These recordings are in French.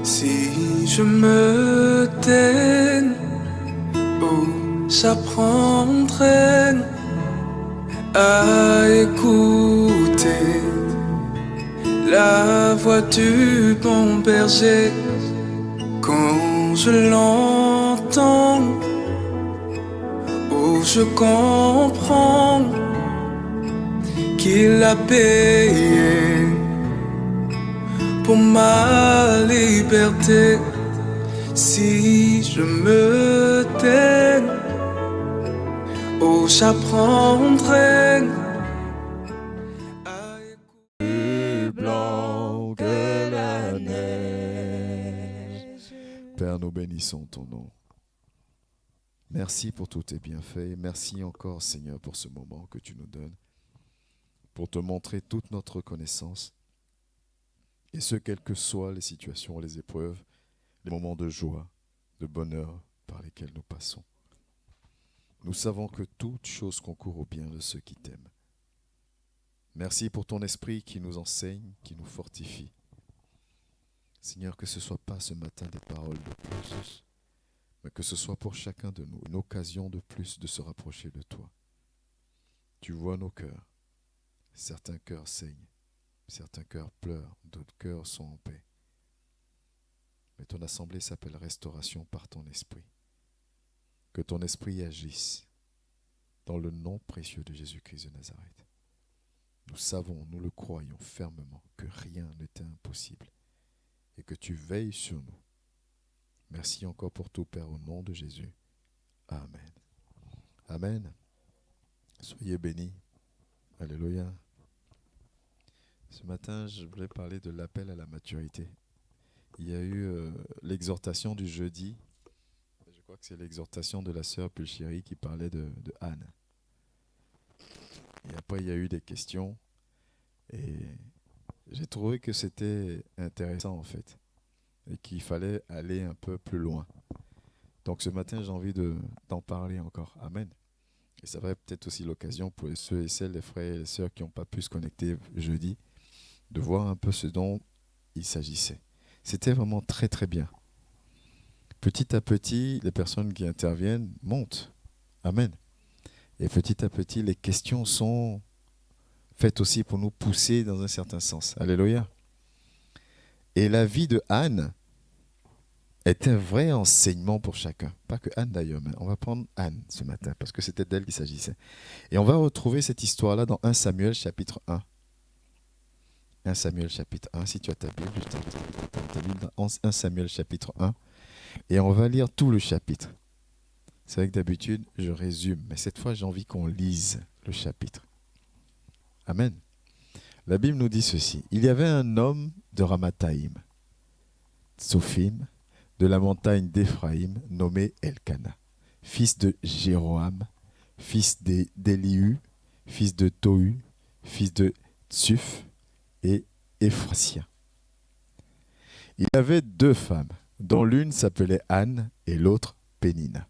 Si je me tais, oh, j'apprendrai à écouter la voix du bon berger. Quand je l'entends, oh, je comprends qu'il a payé pour ma liberté. Si je me tais, oh, j'apprendrai à écouter. Plus blanc que la neige. Père, nous bénissons ton nom. Merci pour tous tes bienfaits. Merci encore, Seigneur, pour ce moment que tu nous donnes, pour te montrer toute notre reconnaissance. Et ce, quelles que soient les situations, les épreuves, les moments de joie, de bonheur par lesquels nous passons. Nous savons que toute chose concourt au bien de ceux qui t'aiment. Merci pour ton esprit qui nous enseigne, qui nous fortifie. Seigneur, que ce ne soit pas ce matin des paroles de plus, mais que ce soit pour chacun de nous une occasion de plus de se rapprocher de toi. Tu vois nos cœurs. Certains cœurs saignent, certains cœurs pleurent, d'autres cœurs sont en paix. Mais ton assemblée s'appelle restauration par ton esprit. Que ton esprit agisse dans le nom précieux de Jésus-Christ de Nazareth. Nous savons, nous le croyons fermement que rien n'est impossible et que tu veilles sur nous. Merci encore pour tout, Père, au nom de Jésus. Amen. Amen. Soyez bénis. Alléluia. Ce matin, je voulais parler de l'appel à la maturité. Il y a eu l'exhortation du jeudi. Je crois que c'est l'exhortation de la sœur Pulchéry qui parlait de Anne. Et après, il y a eu des questions. Et j'ai trouvé que c'était intéressant, en fait. Et qu'il fallait aller un peu plus loin. Donc ce matin, j'ai envie d'en parler encore. Amen. Et ça va peut-être aussi l'occasion pour ceux et celles, les frères et les sœurs qui n'ont pas pu se connecter jeudi, de voir un peu ce dont il s'agissait. C'était vraiment très très bien. Petit à petit, les personnes qui interviennent montent. Amen. Et petit à petit, les questions sont faites aussi pour nous pousser dans un certain sens. Alléluia. Et la vie de Anne est un vrai enseignement pour chacun. Pas que Anne d'ailleurs, mais on va prendre Anne ce matin, parce que c'était d'elle qu'il s'agissait. Et on va retrouver cette histoire-là dans 1 Samuel chapitre 1. 1 Samuel chapitre 1, si tu as ta Bible, je t'invite à prendre ta Bible dans 1 Samuel chapitre 1. Et on va lire tout le chapitre. C'est vrai que d'habitude, je résume, mais cette fois, j'ai envie qu'on lise le chapitre. Amen. La Bible nous dit ceci. Il y avait un homme de Ramathaïm, Tsophim, de la montagne d'Éphraïm, nommé Elkana, fils de Jéroham, fils d'Élihu, fils de Tohu, fils de Tsuf et Éphrasien. Il avait deux femmes, dont l'une s'appelait Anne et l'autre Pénina.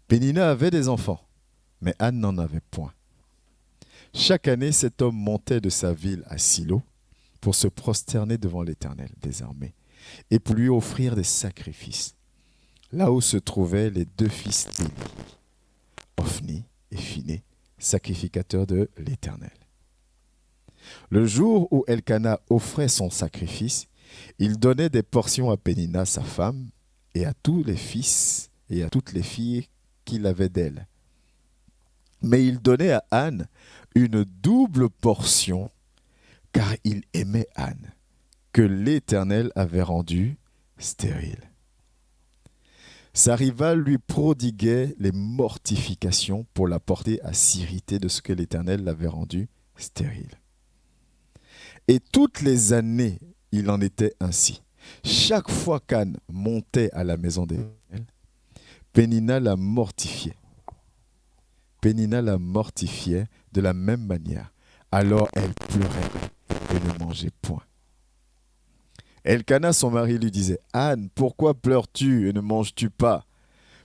Pénina avait des enfants, mais Anne n'en avait point. Chaque année, cet homme montait de sa ville à Silo pour se prosterner devant l'Éternel des armées et pour lui offrir des sacrifices, là où se trouvaient les deux fils d'Élie, Ophni et Phiné, sacrificateurs de l'Éternel. Le jour où Elkana offrait son sacrifice, il donnait des portions à Pénina, sa femme, et à tous les fils et à toutes les filles qu'il avait d'elle. Mais il donnait à Anne une double portion, car il aimait Anne, que l'Éternel avait rendue stérile. Sa rivale lui prodiguait les mortifications pour la porter à s'irriter de ce que l'Éternel l'avait rendue stérile. Et toutes les années, il en était ainsi. Chaque fois qu'Anne montait à la maison d'Éternel, Pénina la mortifiait. Pénina la mortifiait de la même manière. Alors elle pleurait et ne mangeait point. Elkana, son mari, lui disait « Anne, pourquoi pleures-tu et ne manges-tu pas?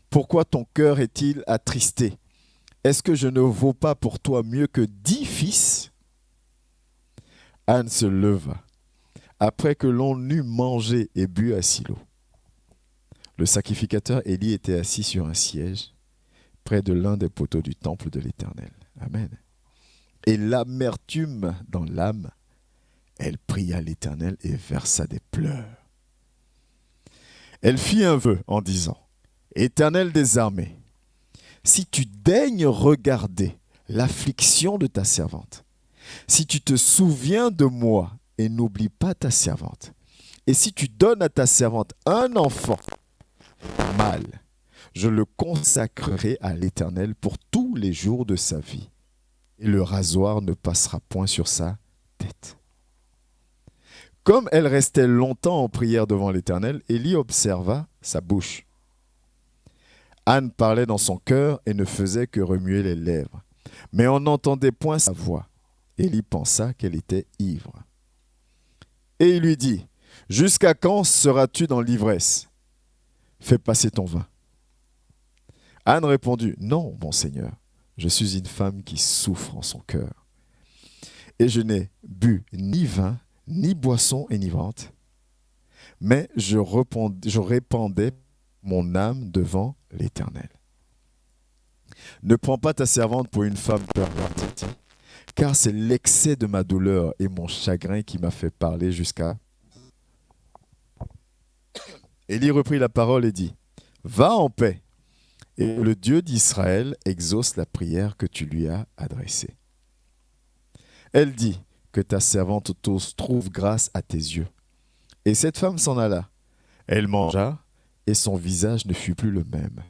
Pourquoi ton cœur est-il attristé? Est-ce que je ne vaux pas pour toi mieux que 10 fils ?» Anne se leva, après que l'on eut mangé et bu à Silo. Le sacrificateur Élie était assis sur un siège près de l'un des poteaux du temple de l'Éternel. Amen. Et l'amertume dans l'âme, elle pria l'Éternel et versa des pleurs. Elle fit un vœu en disant, « Éternel des armées, si tu daignes regarder l'affliction de ta servante, si tu te souviens de moi et n'oublie pas ta servante, et si tu donnes à ta servante un enfant mâle, je le consacrerai à l'Éternel pour tous les jours de sa vie, et le rasoir ne passera point sur sa tête. » Comme elle restait longtemps en prière devant l'Éternel, Élie observa sa bouche. Anne parlait dans son cœur et ne faisait que remuer les lèvres, mais on n'entendait point sa voix. Élie pensa qu'elle était ivre. Et il lui dit, « Jusqu'à quand seras-tu dans l'ivresse? Fais passer ton vin. » Anne répondit, « Non, mon Seigneur, je suis une femme qui souffre en son cœur. Et je n'ai bu ni vin, ni boisson enivrante, mais je répandais mon âme devant l'Éternel. Ne prends pas ta servante pour une femme pervertie, car c'est l'excès de ma douleur et mon chagrin qui m'a fait parler jusqu'à... » Élie reprit la parole et dit, « Va en paix, et le Dieu d'Israël exauce la prière que tu lui as adressée. » Elle dit, « Que ta servante trouve grâce à tes yeux. » Et cette femme s'en alla. Elle mangea, et son visage ne fut plus le même.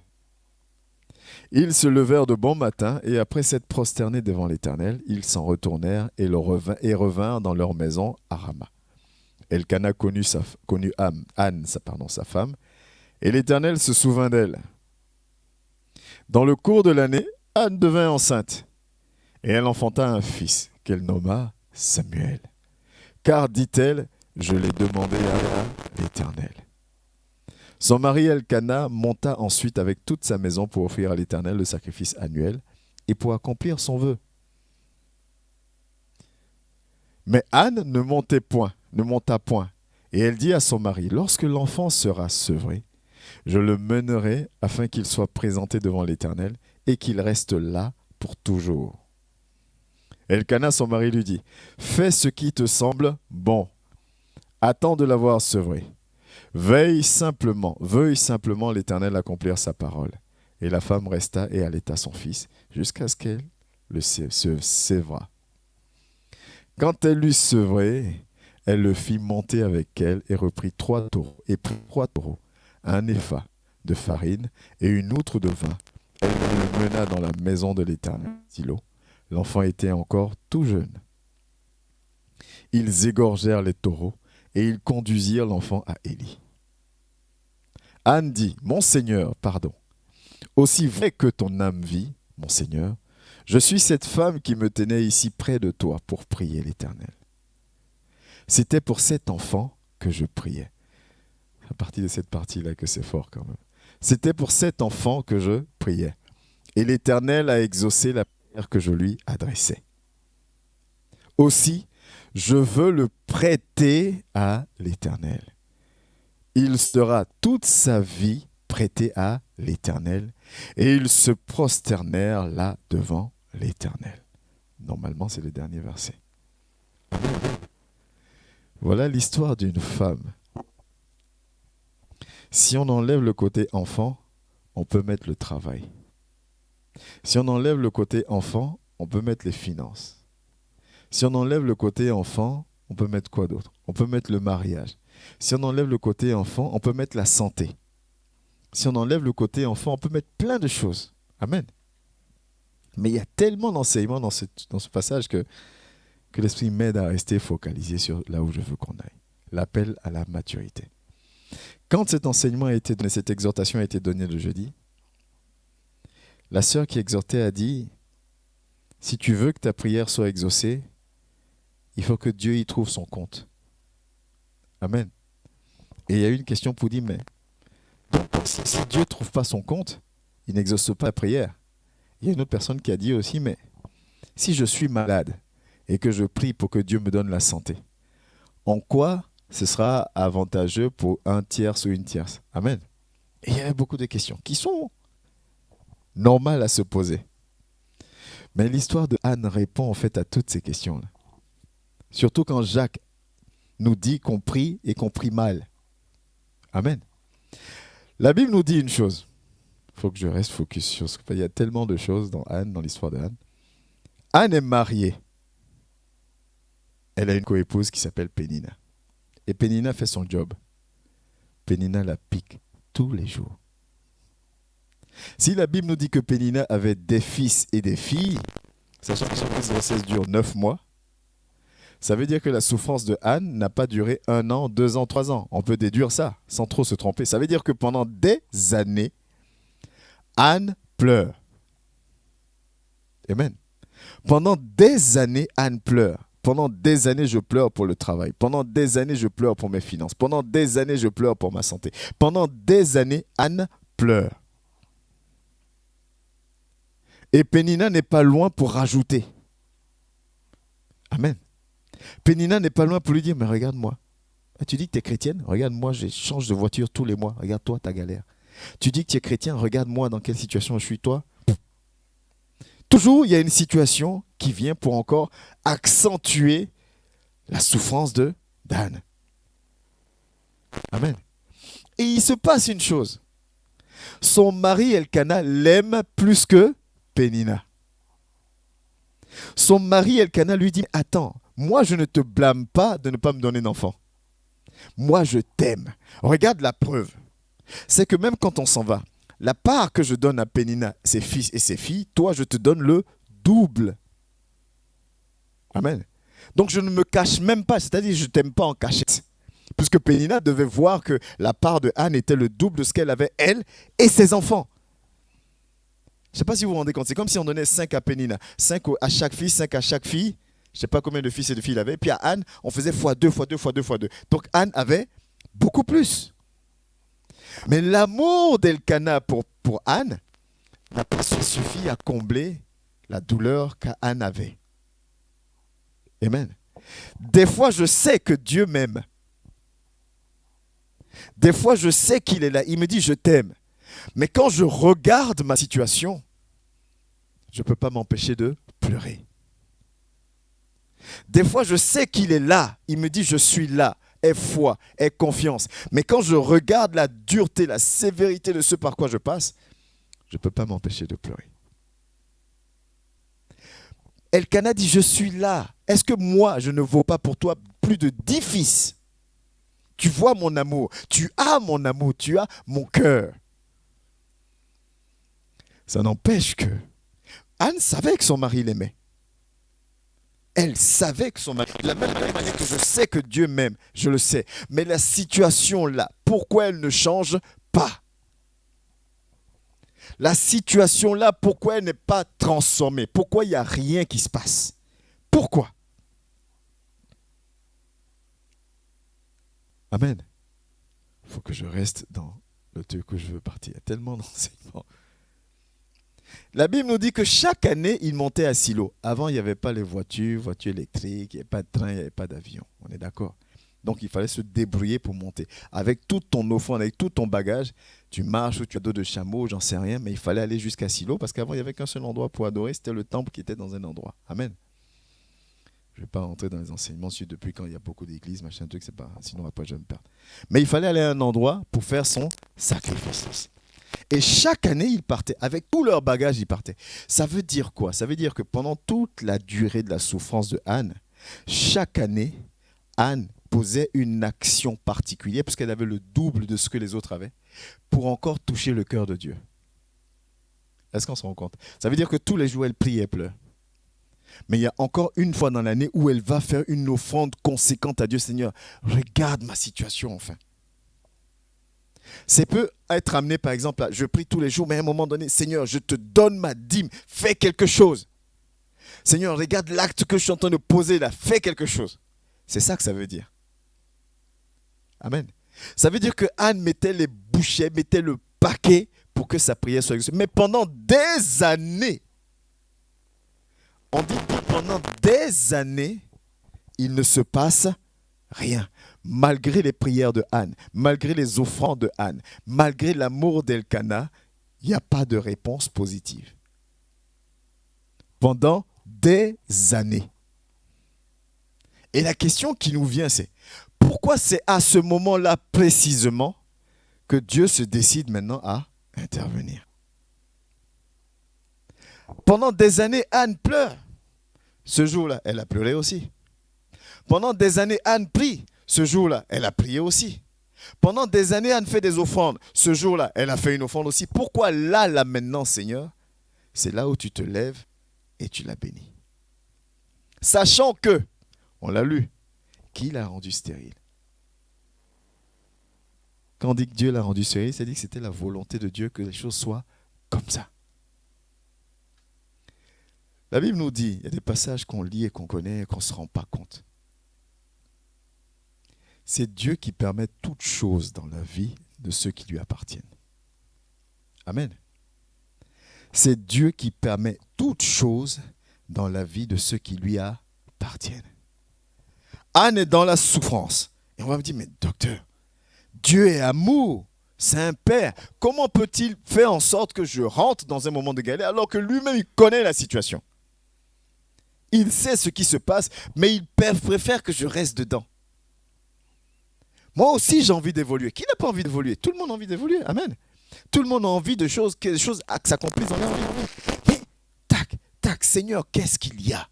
Ils se levèrent de bon matin, et après s'être prosternés devant l'Éternel, ils s'en retournèrent et revinrent dans leur maison à Rama. Elkana connut Anne, sa femme, et l'Éternel se souvint d'elle. Dans le cours de l'année, Anne devint enceinte, et elle enfanta un fils, qu'elle nomma Samuel. Car, dit-elle, je l'ai demandé à l'Éternel. Son mari Elkana monta ensuite avec toute sa maison pour offrir à l'Éternel le sacrifice annuel et pour accomplir son vœu. Mais Anne ne monta point, et elle dit à son mari, « Lorsque l'enfant sera sevré, je le mènerai afin qu'il soit présenté devant l'Éternel et qu'il reste là pour toujours. » Elkana, son mari, lui dit, « Fais ce qui te semble bon. Attends de l'avoir sevré. Veuille simplement l'Éternel accomplir sa parole. » Et la femme resta et allaita son fils jusqu'à ce qu'elle se sévra. Quand elle l'eut sevré, elle le fit monter avec elle et reprit 3 taureaux, un épha de farine et une outre de vin. Elle le mena dans la maison de l'Éternel, Silo. L'enfant était encore tout jeune. Ils égorgèrent les taureaux et ils conduisirent l'enfant à Élie. Anne dit, « Mon Seigneur, pardon. Aussi vrai que ton âme vit, mon Seigneur, je suis cette femme qui me tenait ici près de toi pour prier l'Éternel. C'était pour cet enfant que je priais. » À partir de cette partie-là que c'est fort quand même. C'était pour cet enfant que je priais. Et l'Éternel a exaucé la prière que je lui adressais. Aussi, je veux le prêter à l'Éternel. Il sera toute sa vie prêté à l'Éternel. Et ils se prosternèrent là devant l'Éternel. Normalement, c'est le dernier verset. Voilà l'histoire d'une femme. Si on enlève le côté enfant, on peut mettre le travail. Si on enlève le côté enfant, on peut mettre les finances. Si on enlève le côté enfant, on peut mettre quoi d'autre? On peut mettre le mariage. Si on enlève le côté enfant, on peut mettre la santé. Si on enlève le côté enfant, on peut mettre plein de choses. Amen. Mais il y a tellement d'enseignements dans ce passage que l'Esprit m'aide à rester focalisé sur là où je veux qu'on aille. L'appel à la maturité. Quand cet enseignement a été donné, cette exhortation a été donnée le jeudi, la sœur qui exhortait a dit, si tu veux que ta prière soit exaucée, il faut que Dieu y trouve son compte. Amen. Et il y a eu une question pour dire, mais si Dieu ne trouve pas son compte, il n'exauce pas la prière. Il y a une autre personne qui a dit aussi, mais si je suis malade et que je prie pour que Dieu me donne la santé, en quoi ce sera avantageux pour un tiers ou une tierce. Amen. Et il y avait beaucoup de questions qui sont normales à se poser. Mais l'histoire de Anne répond en fait à toutes ces questions-là. Surtout quand Jacques nous dit qu'on prie et qu'on prie mal. Amen. La Bible nous dit une chose. Il faut que je reste focus sur ce qu'il y a tellement de choses dans Anne, dans l'histoire de Anne. Anne est mariée. Elle a une coépouse qui s'appelle Pénina. Et Pénina fait son job. Pénina la pique tous les jours. Si la Bible nous dit que Pénina avait des fils et des filles, sachant que chaque grossesse dure 9 mois, ça veut dire que la souffrance de Anne n'a pas duré 1 an, 2 ans, 3 ans. On peut déduire ça sans trop se tromper. Ça veut dire que pendant des années, Anne pleure. Amen. Pendant des années, Anne pleure. Pendant des années, je pleure pour le travail. Pendant des années, je pleure pour mes finances. Pendant des années, je pleure pour ma santé. Pendant des années, Anne pleure. Et Pénina n'est pas loin pour rajouter. Amen. Pénina n'est pas loin pour lui dire, mais regarde-moi. Tu dis que tu es chrétienne? Regarde-moi, je change de voiture tous les mois. Regarde-toi, ta galère. Tu dis que tu es chrétien? Regarde-moi dans quelle situation je suis, toi. Toujours, il y a une situation qui vient pour encore accentuer la souffrance d'Anne. Amen. Et il se passe une chose. Son mari, Elkana, l'aime plus que Pénina. Son mari, Elkana, lui dit, attends, moi, je ne te blâme pas de ne pas me donner d'enfant. Moi, je t'aime. Regarde la preuve. C'est que même quand on s'en va, la part que je donne à Pénina, ses fils et ses filles, toi, je te donne le double. Amen. Donc, je ne me cache même pas, c'est-à-dire je ne t'aime pas en cachette. Puisque Pénina devait voir que la part de Anne était le double de ce qu'elle avait, elle et ses enfants. Je ne sais pas si vous vous rendez compte, c'est comme si on donnait 5 à Pénina, 5 à chaque fille, 5 à chaque fille. Je ne sais pas combien de fils et de filles il avait. Puis à Anne, on faisait x2, x2, x2, x2. Donc Anne avait beaucoup plus. Mais l'amour d'Elkana pour Anne n'a pas suffi à combler la douleur qu'Anne avait. Amen. Des fois, je sais que Dieu m'aime. Des fois, je sais qu'il est là. Il me dit, je t'aime. Mais quand je regarde ma situation, je ne peux pas m'empêcher de pleurer. Des fois, je sais qu'il est là. Il me dit, je suis là. Aie foi, aie confiance. Mais quand je regarde la dureté, la sévérité de ce par quoi je passe, je ne peux pas m'empêcher de pleurer. Elkana dit, je suis là. Est-ce que moi, je ne vaux pas pour toi plus de 10 fils? Tu vois mon amour, tu as mon amour, tu as mon cœur. Ça n'empêche que Anne savait que son mari l'aimait. Elle savait que son mari, de la même manière que je sais que Dieu m'aime, je le sais. Mais la situation là, pourquoi elle ne change pas? La situation là, pourquoi elle n'est pas transformée? Pourquoi il n'y a rien qui se passe? Pourquoi? Amen. Il faut que je reste dans le truc où je veux partir. Il y a tellement d'enseignements. La Bible nous dit que chaque année, il montait à Silo. Avant, il n'y avait pas les voitures électriques, il n'y avait pas de train, il n'y avait pas d'avion. On est d'accord? Donc, il fallait se débrouiller pour monter. Avec toute ton offrande, avec tout ton bagage, tu marches ou tu as dos de chameau, j'en sais rien, mais il fallait aller jusqu'à Silo parce qu'avant, il n'y avait qu'un seul endroit pour adorer, c'était le temple qui était dans un endroit. Amen. Je ne vais pas rentrer dans les enseignements sur depuis quand il y a beaucoup d'églises, machin, truc, c'est pas, sinon après je vais me perdre. Mais il fallait aller à un endroit pour faire son sacrifice. Et chaque année, ils partaient. Avec tout leur bagage, ils partaient. Ça veut dire quoi? Ça veut dire que pendant toute la durée de la souffrance de Anne, chaque année, Anne posait une action particulière, parce qu'elle avait le double de ce que les autres avaient, pour encore toucher le cœur de Dieu. Est-ce qu'on se rend compte? Ça veut dire que tous les jours, elle prie et pleure. Mais il y a encore une fois dans l'année où elle va faire une offrande conséquente à Dieu. Seigneur, regarde ma situation enfin. Ça peut être amené par exemple à, je prie tous les jours, mais à un moment donné, Seigneur, je te donne ma dîme, fais quelque chose. Seigneur, regarde l'acte que je suis en train de poser là, fais quelque chose. C'est ça que ça veut dire. Amen. Ça veut dire que Anne mettait les bouchées, mettait le paquet pour que sa prière soit exaucée. Mais pendant des années, on dit que pendant des années, il ne se passe rien. malgré les prières de Anne, malgré les offrandes de Anne, malgré l'amour d'Elkana, il n'y a pas de réponse positive. Pendant des années. Et la question qui nous vient, c'est pourquoi c'est à ce moment-là précisément que Dieu se décide maintenant à intervenir? Pendant des années, Anne pleure. Ce jour-là, elle a pleuré aussi. Pendant des années, Anne prie. Ce jour-là, elle a prié aussi. Pendant des années, Anne fait des offrandes. Ce jour-là, elle a fait une offrande aussi. Pourquoi là maintenant, Seigneur, c'est là où tu te lèves et tu la bénis. Sachant que, on l'a lu, qui l'a rendu stérile. Quand on dit que Dieu l'a rendu stérile, c'est dit que c'était la volonté de Dieu que les choses soient comme ça. La Bible nous dit, il y a des passages qu'on lit et qu'on connaît et qu'on ne se rend pas compte. C'est Dieu qui permet toutes choses dans la vie de ceux qui lui appartiennent. Amen. C'est Dieu qui permet toutes choses dans la vie de ceux qui lui appartiennent. Anne est dans la souffrance. Et on va me dire, mais docteur, Dieu est amour, c'est un père. Comment peut-il faire en sorte que je rentre dans un moment de galère alors que lui-même il connaît la situation? Il sait ce qui se passe, mais il préfère que je reste dedans. Moi aussi, j'ai envie d'évoluer. Qui n'a pas envie d'évoluer? Tout le monde a envie d'évoluer. Amen. Tout le monde a envie de choses, que les choses s'accomplissent dans leur vie. Mais, tac, Seigneur, qu'est-ce qu'il y a?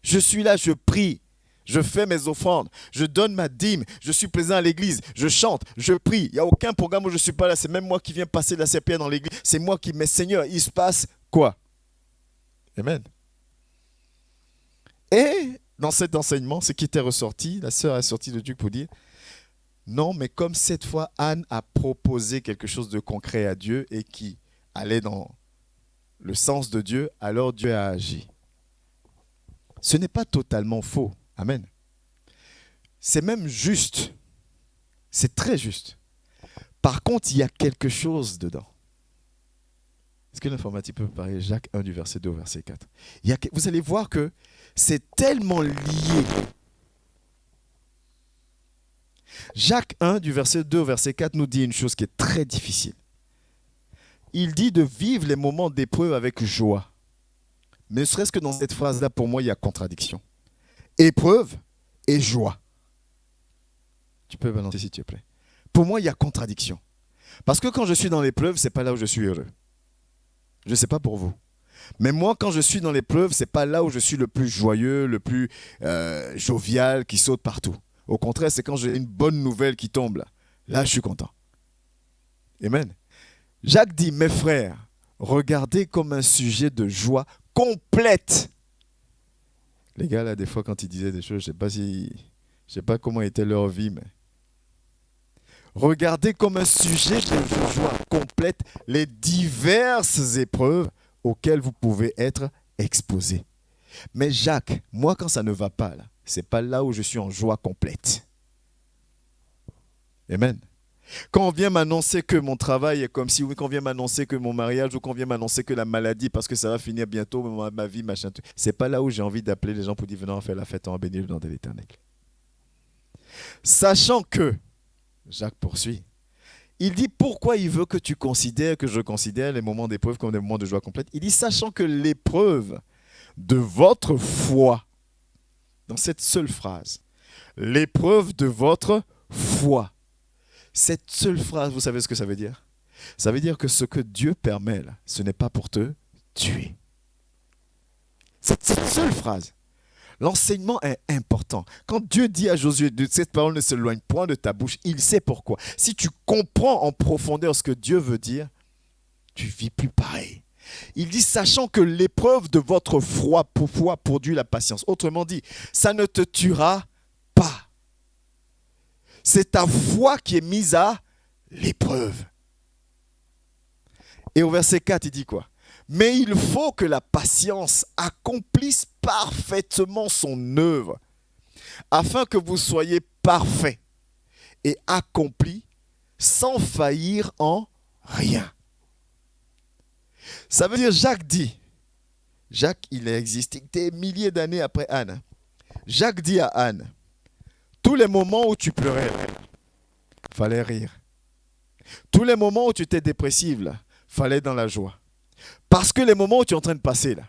Je suis là, je prie, je fais mes offrandes, je donne ma dîme, je suis présent à l'église, je chante, je prie. Il n'y a aucun programme où je ne suis pas là. C'est même moi qui viens passer la serpillère dans l'église. C'est moi qui... Mais Seigneur, il se passe quoi? Amen. Et dans cet enseignement, ce qui était ressorti, la sœur est sortie de Dieu pour dire, non, mais comme cette fois, Anne a proposé quelque chose de concret à Dieu et qui allait dans le sens de Dieu, alors Dieu a agi. Ce n'est pas totalement faux. Amen. C'est même juste. C'est très juste. Par contre, il y a quelque chose dedans. Est-ce que l'informatique peut parler Jacques 1 du verset 2 au verset 4? Vous allez voir que c'est tellement lié. Jacques 1 du verset 2 au verset 4 nous dit une chose qui est très difficile. Il dit de vivre les moments d'épreuve avec joie. Mais ne serait-ce que dans cette phrase-là, pour moi, il y a contradiction. Épreuve et joie. Tu peux balancer s'il te plaît. Pour moi, il y a contradiction. Parce que quand je suis dans l'épreuve, ce n'est pas là où je suis heureux. Je ne sais pas pour vous. Mais moi, quand je suis dans l'épreuve, ce n'est pas là où je suis le plus joyeux, le plus jovial, qui saute partout. Au contraire, c'est quand j'ai une bonne nouvelle qui tombe là. Là, je suis content. Amen. Jacques dit, mes frères, regardez comme un sujet de joie complète. Les gars, là, des fois, quand ils disaient des choses, je ne sais pas comment était leur vie, mais... Regardez comme un sujet de joie complète les diverses épreuves auxquelles vous pouvez être exposés. Mais Jacques, moi, quand ça ne va pas, là, ce n'est pas là où je suis en joie complète. Amen. Quand on vient m'annoncer que mon travail est comme si, oui, quand on vient m'annoncer que mon mariage, ou quand on vient m'annoncer que la maladie, parce que ça va finir bientôt, ma vie, machin, tout. C'est pas là où j'ai envie d'appeler les gens pour dire, venez, on fait la fête, on va bénir le nom de l'Éternel. Sachant que, Jacques poursuit, il dit pourquoi il veut que tu considères, que je considère les moments d'épreuve comme des moments de joie complète. Il dit, sachant que l'épreuve de votre foi, dans cette seule phrase, l'épreuve de votre foi, cette seule phrase, vous savez ce que ça veut dire? Ça veut dire que ce que Dieu permet, là, ce n'est pas pour te tuer. Cette seule phrase. L'enseignement est important. Quand Dieu dit à Josué, cette parole ne s'éloigne point de ta bouche, il sait pourquoi. Si tu comprends en profondeur ce que Dieu veut dire, tu vis plus pareil. Il dit, sachant que l'épreuve de votre foi produit la patience. Autrement dit, ça ne te tuera pas. C'est ta foi qui est mise à l'épreuve. Et au verset 4, il dit quoi? Mais il faut que la patience accomplisse parfaitement son œuvre, afin que vous soyez parfaits et accomplis sans faillir en rien. Ça veut dire, Jacques, il a existé des milliers d'années après Anne. Jacques dit à Anne, Tous les moments où tu pleurais, fallait rire. Tous les moments où tu étais dépressive, là, fallait être dans la joie. Parce que les moments où tu es en train de passer, là,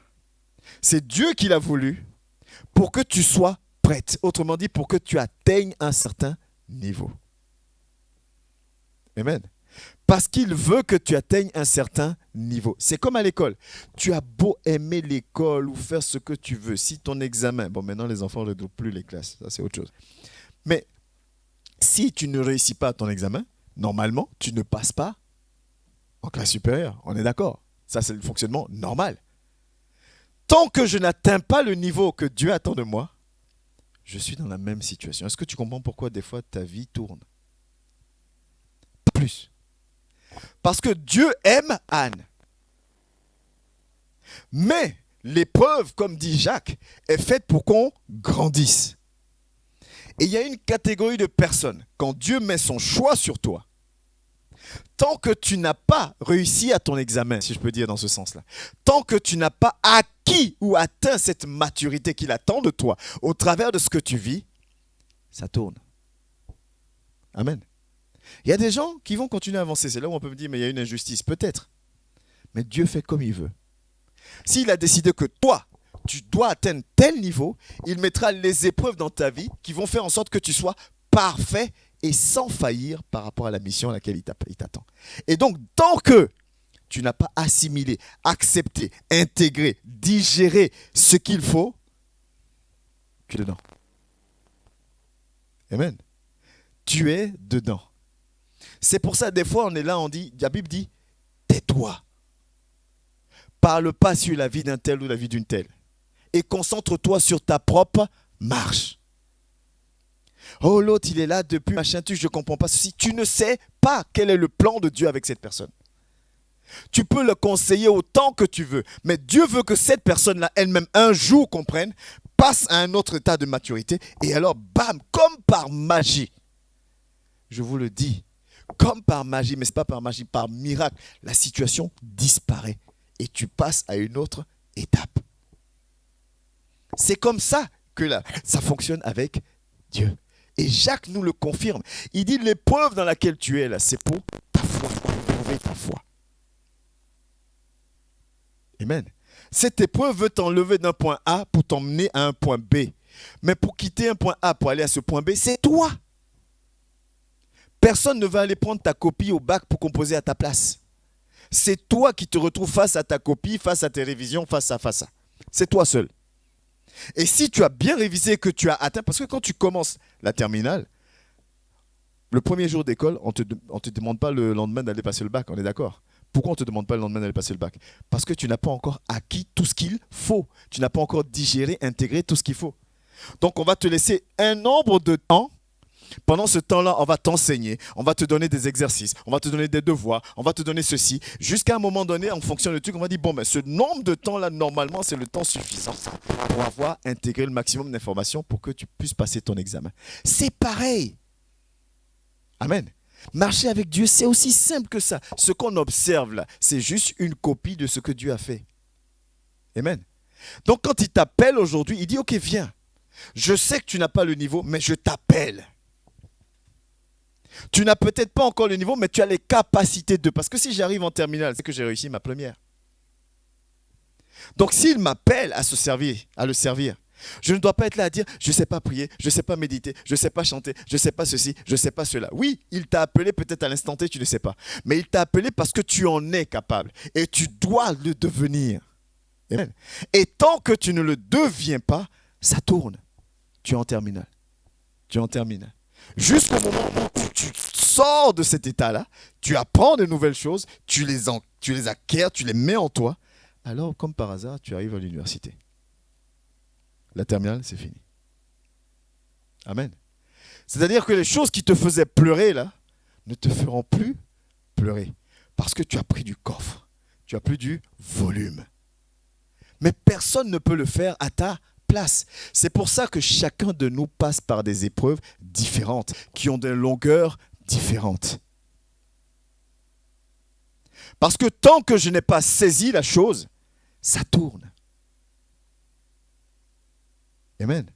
c'est Dieu qui l'a voulu pour que tu sois prête. Autrement dit, pour que tu atteignes un certain niveau. Amen. Parce qu'il veut que tu atteignes un certain niveau. C'est comme à l'école. Tu as beau aimer l'école ou faire ce que tu veux. Si ton examen, bon maintenant les enfants ne doublent plus les classes, ça c'est autre chose. Mais si tu ne réussis pas ton examen, normalement tu ne passes pas en classe supérieure. On est d'accord? Ça c'est le fonctionnement normal. Tant que je n'atteins pas le niveau que Dieu attend de moi, je suis dans la même situation. Est-ce que tu comprends pourquoi des fois ta vie tourne? Pas plus. Parce que Dieu aime Anne. Mais l'épreuve, comme dit Jacques, est faite pour qu'on grandisse. Et il y a une catégorie de personnes, quand Dieu met son choix sur toi, tant que tu n'as pas réussi à ton examen, si je peux dire dans ce sens-là, tant que tu n'as pas acquis ou atteint cette maturité qu'il attend de toi au travers de ce que tu vis, ça tourne. Amen. Il y a des gens qui vont continuer à avancer. C'est là où on peut me dire, mais il y a une injustice. Peut-être. Mais Dieu fait comme il veut. S'il a décidé que toi, tu dois atteindre tel niveau, il mettra les épreuves dans ta vie qui vont faire en sorte que tu sois parfait et sans faillir par rapport à la mission à laquelle il t'attend. Et donc, tant que tu n'as pas assimilé, accepté, intégré, digéré ce qu'il faut, tu es dedans. Amen. Tu es dedans. C'est pour ça, des fois, on est là, on dit, la Bible dit, tais-toi. Parle pas sur la vie d'un tel ou la vie d'une telle. Et concentre-toi sur ta propre marche. Oh, l'autre, il est là depuis machin, je ne comprends pas ceci. Tu ne sais pas quel est le plan de Dieu avec cette personne. Tu peux le conseiller autant que tu veux, mais Dieu veut que cette personne-là, elle-même, un jour comprenne, passe à un autre état de maturité, et alors, bam, comme par magie, je vous le dis, comme par magie, mais ce n'est pas par magie, par miracle, la situation disparaît et tu passes à une autre étape. C'est comme ça que ça fonctionne avec Dieu. Et Jacques nous le confirme. Il dit, l'épreuve dans laquelle tu es là, c'est pour ta foi, pour prouver ta foi. Amen. Cette épreuve veut t'enlever d'un point A pour t'emmener à un point B. Mais pour quitter un point A pour aller à ce point B, c'est toi. Personne ne va aller prendre ta copie au bac pour composer à ta place. C'est toi qui te retrouves face à ta copie, face à tes révisions, face à. C'est toi seul. Et si tu as bien révisé, que tu as atteint, parce que quand tu commences la terminale, le premier jour d'école, on te demande pas le lendemain d'aller passer le bac, on est d'accord? Pourquoi on ne te demande pas le lendemain d'aller passer le bac? Parce que tu n'as pas encore acquis tout ce qu'il faut. Tu n'as pas encore digéré, intégré tout ce qu'il faut. Donc on va te laisser un nombre de temps. Pendant ce temps-là, on va t'enseigner, on va te donner des exercices, on va te donner des devoirs, on va te donner ceci. Jusqu'à un moment donné, en fonction du truc, on va dire, bon, mais ce nombre de temps-là, normalement, c'est le temps suffisant pour avoir intégré le maximum d'informations pour que tu puisses passer ton examen. C'est pareil. Amen. Marcher avec Dieu, c'est aussi simple que ça. Ce qu'on observe là, c'est juste une copie de ce que Dieu a fait. Amen. Donc, quand il t'appelle aujourd'hui, il dit, ok, viens. Je sais que tu n'as pas le niveau, mais je t'appelle. Tu n'as peut-être pas encore le niveau, mais tu as les capacités de. Parce que si j'arrive en terminale, c'est que j'ai réussi ma première. Donc s'il m'appelle à le servir, je ne dois pas être là à dire, je ne sais pas prier, je ne sais pas méditer, je ne sais pas chanter, je ne sais pas ceci, je ne sais pas cela. Oui, il t'a appelé peut-être à l'instant T, tu ne sais pas. Mais il t'a appelé parce que tu en es capable. Et tu dois le devenir. Amen. Et tant que tu ne le deviens pas, ça tourne. Tu es en terminale. Tu es en terminale. Jusqu'au moment où tu sors de cet état-là, tu apprends de nouvelles choses, tu les acquiers, tu les mets en toi. Alors, comme par hasard, tu arrives à l'université. La terminale, c'est fini. Amen. C'est-à-dire que les choses qui te faisaient pleurer, là, ne te feront plus pleurer. Parce que tu as pris du coffre. Tu as pris du volume. Mais personne ne peut le faire à ta place. C'est pour ça que chacun de nous passe par des épreuves différentes, qui ont des longueurs différentes. Parce que tant que je n'ai pas saisi la chose, ça tourne. Amen.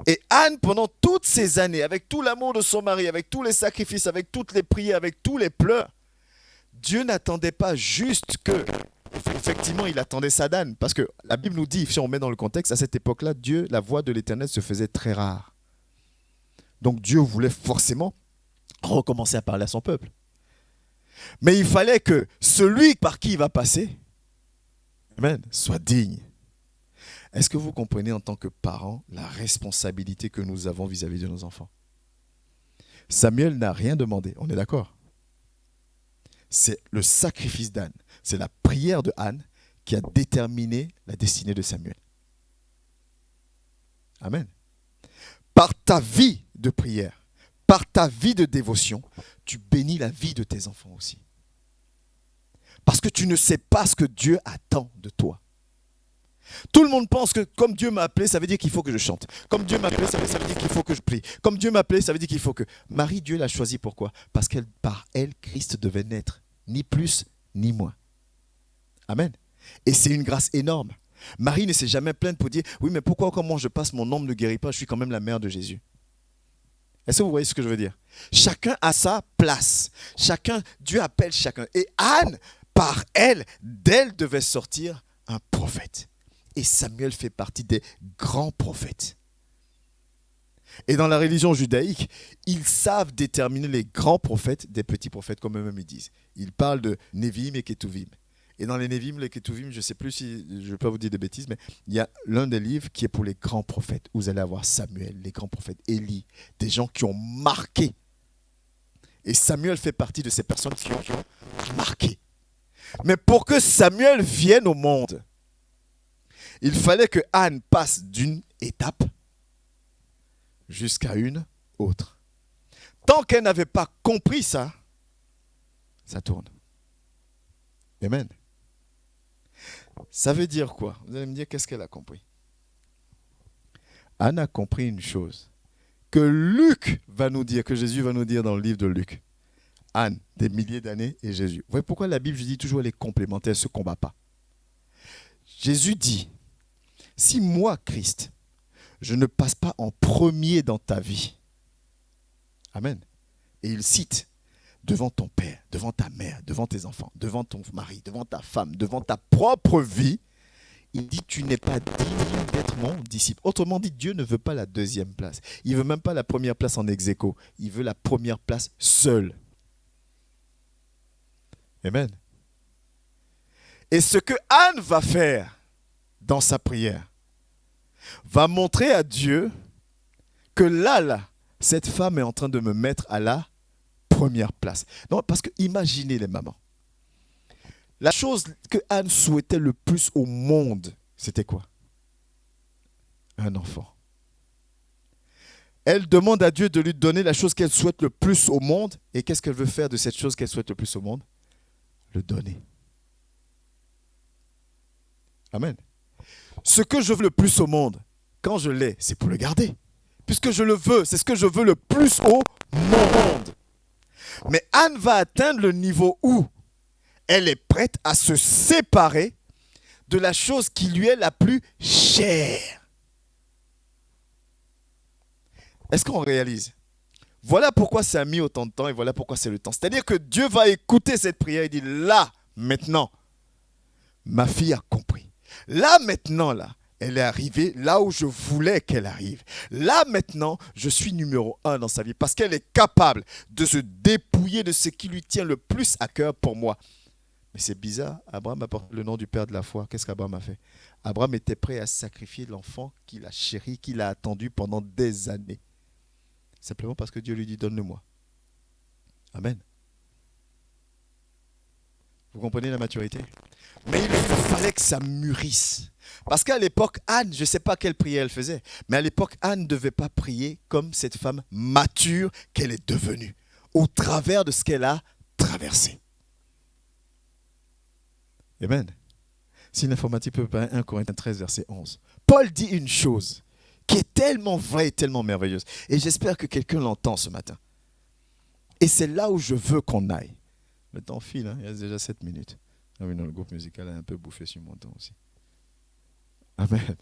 Et Anne, pendant toutes ces années, avec tout l'amour de son mari, avec tous les sacrifices, avec toutes les prières, avec tous les pleurs, Dieu n'attendait pas juste que, effectivement, il attendait sa d'âne. Parce que la Bible nous dit, si on met dans le contexte, à cette époque-là, Dieu, la voix de l'Éternel se faisait très rare. Donc Dieu voulait forcément recommencer à parler à son peuple. Mais il fallait que celui par qui il va passer, amen, soit digne. Est-ce que vous comprenez en tant que parents la responsabilité que nous avons vis-à-vis de nos enfants? Samuel n'a rien demandé, on est d'accord? C'est le sacrifice d'Anne, c'est la prière de Anne qui a déterminé la destinée de Samuel. Amen. Par ta vie de prière, par ta vie de dévotion, tu bénis la vie de tes enfants aussi. Parce que tu ne sais pas ce que Dieu attend de toi. Tout le monde pense que comme Dieu m'a appelé, ça veut dire qu'il faut que je chante. Comme Dieu m'a appelé, ça veut dire qu'il faut que je prie. Comme Dieu m'a appelé, ça veut dire qu'il faut que... Marie, Dieu l'a choisie pourquoi? Parce que par elle, Christ devait naître. Ni plus, ni moins. Amen. Et c'est une grâce énorme. Marie ne s'est jamais plainte pour dire, oui, mais pourquoi quand moi je passe, mon homme ne guérit pas, je suis quand même la mère de Jésus. Est-ce que vous voyez ce que je veux dire? Chacun a sa place. Dieu appelle chacun. Et Anne, par elle, d'elle devait sortir un prophète. Et Samuel fait partie des grands prophètes. Et dans la religion judaïque, ils savent déterminer les grands prophètes des petits prophètes, comme eux-mêmes ils disent. Ils parlent de Névim et Ketuvim. Et dans les Névim, les Ketuvim, je ne sais plus si je ne vais pas vous dire de bêtises, mais il y a l'un des livres qui est pour les grands prophètes. Vous allez avoir Samuel, les grands prophètes, Élie, des gens qui ont marqué. Et Samuel fait partie de ces personnes qui ont marqué. Mais pour que Samuel vienne au monde, il fallait que Anne passe d'une étape jusqu'à une autre. Tant qu'elle n'avait pas compris ça, ça tourne. Amen. Ça veut dire quoi? Vous allez me dire, qu'est-ce qu'elle a compris? Anne a compris une chose que Luc va nous dire, que Jésus va nous dire dans le livre de Luc. Anne, des milliers d'années, et Jésus. Vous voyez pourquoi la Bible, je dis toujours, elle est complémentaire, elle ne se combat pas. Jésus dit, si moi, Christ, je ne passe pas en premier dans ta vie, amen, et il cite, devant ton père, devant ta mère, devant tes enfants, devant ton mari, devant ta femme, devant ta propre vie, il dit, tu n'es pas digne d'être mon disciple. Autrement dit, Dieu ne veut pas la deuxième place. Il ne veut même pas la première place en ex aequo. Il veut la première place seule. Amen. Et ce que Anne va faire dans sa prière va montrer à Dieu que là, cette femme est en train de me mettre à la première place. Non, parce que imaginez les mamans. La chose que Anne souhaitait le plus au monde, c'était quoi? Un enfant. Elle demande à Dieu de lui donner la chose qu'elle souhaite le plus au monde. Et qu'est-ce qu'elle veut faire de cette chose qu'elle souhaite le plus au monde? Le donner. Amen. Ce que je veux le plus au monde, quand je l'ai, c'est pour le garder. Puisque je le veux, c'est ce que je veux le plus au monde. Mais Anne va atteindre le niveau où elle est prête à se séparer de la chose qui lui est la plus chère. Est-ce qu'on réalise? Voilà pourquoi ça a mis autant de temps et voilà pourquoi c'est le temps. C'est-à-dire que Dieu va écouter cette prière et dit, là, maintenant, ma fille a compris. Là, maintenant, là, elle est arrivée là où je voulais qu'elle arrive. Là, maintenant, je suis numéro 1 dans sa vie parce qu'elle est capable de se dépouiller de ce qui lui tient le plus à cœur pour moi. Mais c'est bizarre, Abraham apporte le nom du père de la foi. Qu'est-ce qu'Abraham a fait? Abraham était prêt à sacrifier l'enfant qu'il a chéri, qu'il a attendu pendant des années. Simplement parce que Dieu lui dit, donne-le-moi. Amen. Vous comprenez la maturité? Mais il fallait que ça mûrisse. Parce qu'à l'époque, Anne, je ne sais pas quelle prière elle faisait, mais à l'époque, Anne ne devait pas prier comme cette femme mature qu'elle est devenue, au travers de ce qu'elle a traversé. Amen. Si l'informatique peut pas, 1 Corinthiens 13, verset 11. Paul dit une chose qui est tellement vraie et tellement merveilleuse. Et j'espère que quelqu'un l'entend ce matin. Et c'est là où je veux qu'on aille. Le temps file, hein, il y a déjà 7 minutes. Ah oui, non, le groupe musical a un peu bouffé sur mon temps aussi. Amen.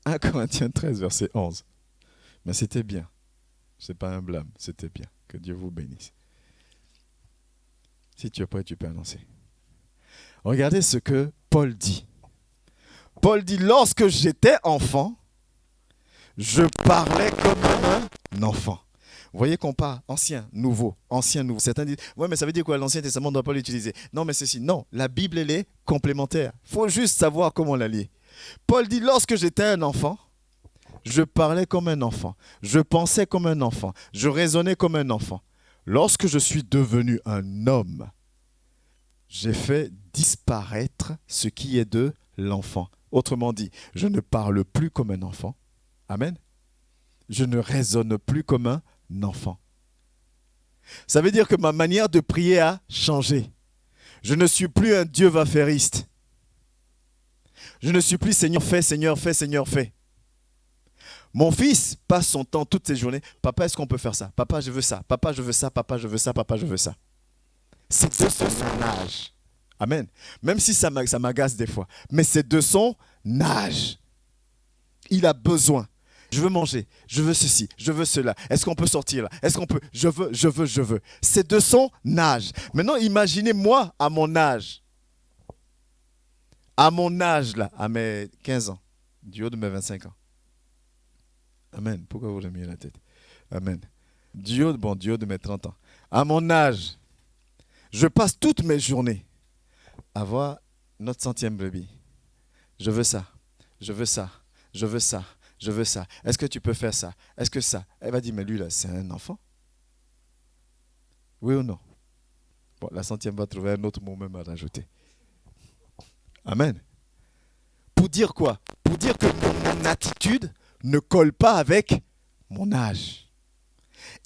1 Corinthiens 13, verset 11. Mais c'était bien. Ce n'est pas un blâme, c'était bien. Que Dieu vous bénisse. Si tu es prêt, tu peux annoncer. Regardez ce que Paul dit. Paul dit, lorsque j'étais enfant, je parlais comme un enfant. Vous voyez qu'on parle ancien, nouveau, ancien, nouveau. Certains disent, ouais, mais ça veut dire quoi? L'Ancien Testament ne doit pas l'utiliser. Non, mais ceci, non. La Bible, elle est complémentaire. Il faut juste savoir comment la lire. Paul dit, lorsque j'étais un enfant, je parlais comme un enfant. Je pensais comme un enfant. Je raisonnais comme un enfant. Lorsque je suis devenu un homme, j'ai fait disparaître ce qui est de l'enfant. Autrement dit, je ne parle plus comme un enfant. Amen. Je ne raisonne plus comme un enfant. Ça veut dire que ma manière de prier a changé. Je ne suis plus un Dieu va-fairiste. Je ne suis plus Seigneur fais, Seigneur fais, Seigneur fais. Mon fils passe son temps toutes ses journées. Papa, est-ce qu'on peut faire ça? Papa, je veux ça. Papa, je veux ça. Papa, je veux ça. Papa, je veux ça. C'est de son âge. Amen. Même si ça m'agace des fois. Mais c'est de son âge. Il a besoin. Je veux manger. Je veux ceci. Je veux cela. Est-ce qu'on peut sortir là? Est-ce qu'on peut? Je veux, je veux, je veux. C'est de son âge. Maintenant, imaginez moi à mon âge. À mon âge là, à mes 15 ans. Du haut de mes 25 ans. Amen. Pourquoi vous remuez la tête? Amen. Du haut de mes 30 ans. À mon âge, je passe toutes mes journées à voir notre 100e brebis. Je veux ça. Je veux ça. Je veux ça. Je veux ça. Est-ce que tu peux faire ça? Est-ce que ça? Elle va dire, mais lui là, c'est un enfant. Oui ou non? Bon, la 100e va trouver un autre mot même à rajouter. Amen. Pour dire quoi? Pour dire que mon attitude ne colle pas avec mon âge.